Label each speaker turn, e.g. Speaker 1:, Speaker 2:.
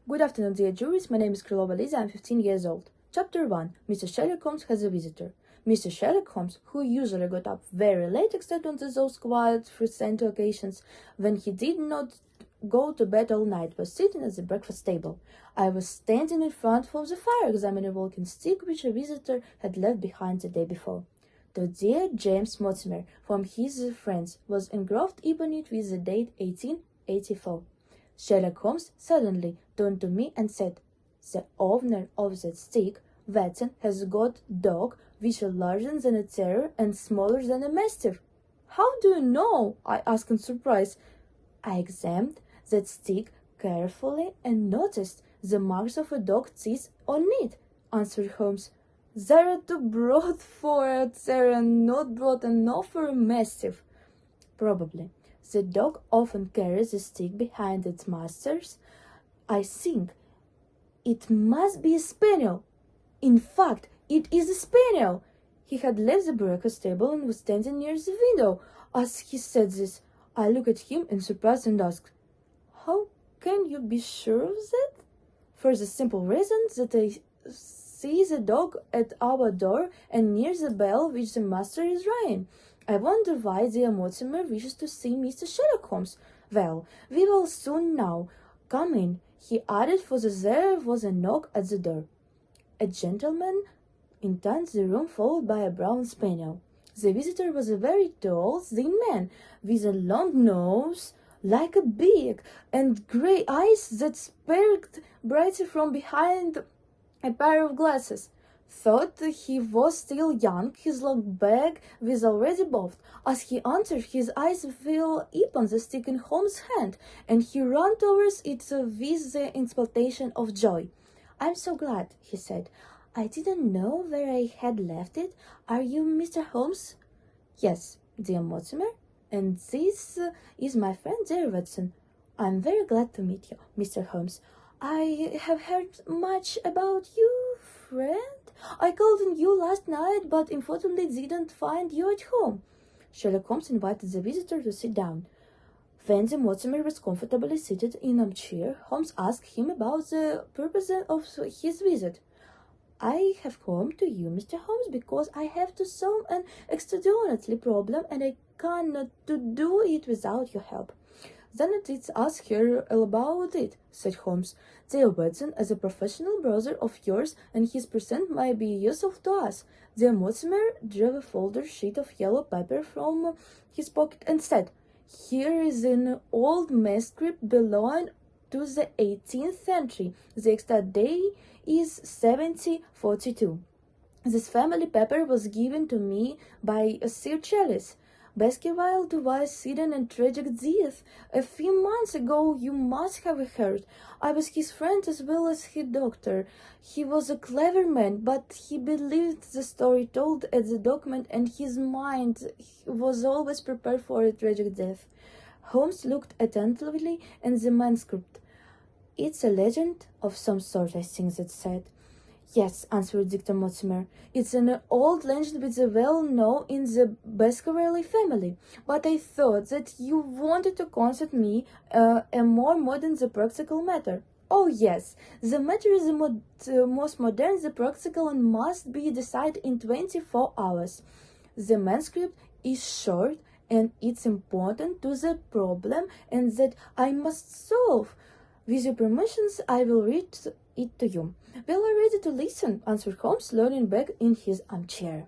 Speaker 1: Good afternoon, dear jurors. My name is Krılova Liza. I'm 15 years old. Chapter 1. Mr. Sherlock Holmes has a visitor. Mr. Sherlock Holmes, who usually got up very late except on those quiet, frequent occasions when he did not go to bed all night, was sitting at the breakfast table. I was standing in front of the fire examining a walking stick which a visitor had left behind the day before. The dear James Mortimer, from his friends, was engraved upon it with the date 1884. Sherlock Holmes suddenly turned to me and said, "The owner of that stick, Watson, has got a dog which is larger than a terrier and smaller than a mastiff." "How do you know?" I asked in surprise. "I examined that stick carefully and noticed the marks of a dog's teeth on it," answered Holmes. "They are too broad for a terrier and not broad enough for a mastiff." "Probably. The dog often carries the stick behind its masters. I think it must be a spaniel. In fact, it is a spaniel." He had left the breakfast table and was standing near the window. As he said this, I looked at him in surprise and asked, "How can you be sure of that?" "For the simple reason that I see the dog at our door and near the bell which the master is ringing. I wonder why dear Mortimer wishes to see Mr. Sherlock Holmes. Well, we will soon know. Come in," he added, for there was a knock at the door. A gentleman entered the room, followed by a brown spaniel. The visitor was a very tall, thin man, with a long nose like a beak, and grey eyes that sparkled brightly from behind a pair of glasses. Thought he was still young, his long back was already bald. As he entered, his eyes fell upon the stick in Holmes' hand, and he ran towards it with the exultation of joy. "I'm so glad," he said. "I didn't know where I had left it. Are you Mr. Holmes?" "Yes, dear Mortimer, and this is my friend, dear Watson. I'm very glad to meet you, Mr. Holmes. I have heard much about you, friend. I called on you last night, but unfortunately didn't find you at home." Sherlock Holmes invited the visitor to sit down. When the Mortimer was comfortably seated in a chair, Holmes asked him about the purpose of his visit. "I have come to you, Mr. Holmes, because I have to solve an extraordinary problem, and I cannot do it without your help." "Then let's ask her all about it," said Holmes. "Dear Watson, as a professional brother of yours, and his present might be useful to us." Dear Mortimer drew a folded sheet of yellow paper from his pocket and said, "Here is an old manuscript belonging to the 18th century. The exact date is 1742. This family paper was given to me by Sir Charles Baskervilles was hidden and tragic death a few months ago. You must have heard. I was his friend as well as his doctor. He was a clever man, but he believed the story told at the document, and his mind was always prepared for a tragic death." Holmes looked attentively at the manuscript. "It's a legend of some sort, I think," that said. "Yes," answered Dr. Mortimer. "It's an old legend which is well known in the Baskervilles family. But I thought that you wanted to consult me a more modern, the practical matter." "Oh, yes. The matter is the most modern, the practical, and must be decided in 24 hours. The manuscript is short, and it's important to the problem, and that I must solve. With your permissions, I will read it to you." "We are ready to listen," answered Holmes, leaning back in his armchair.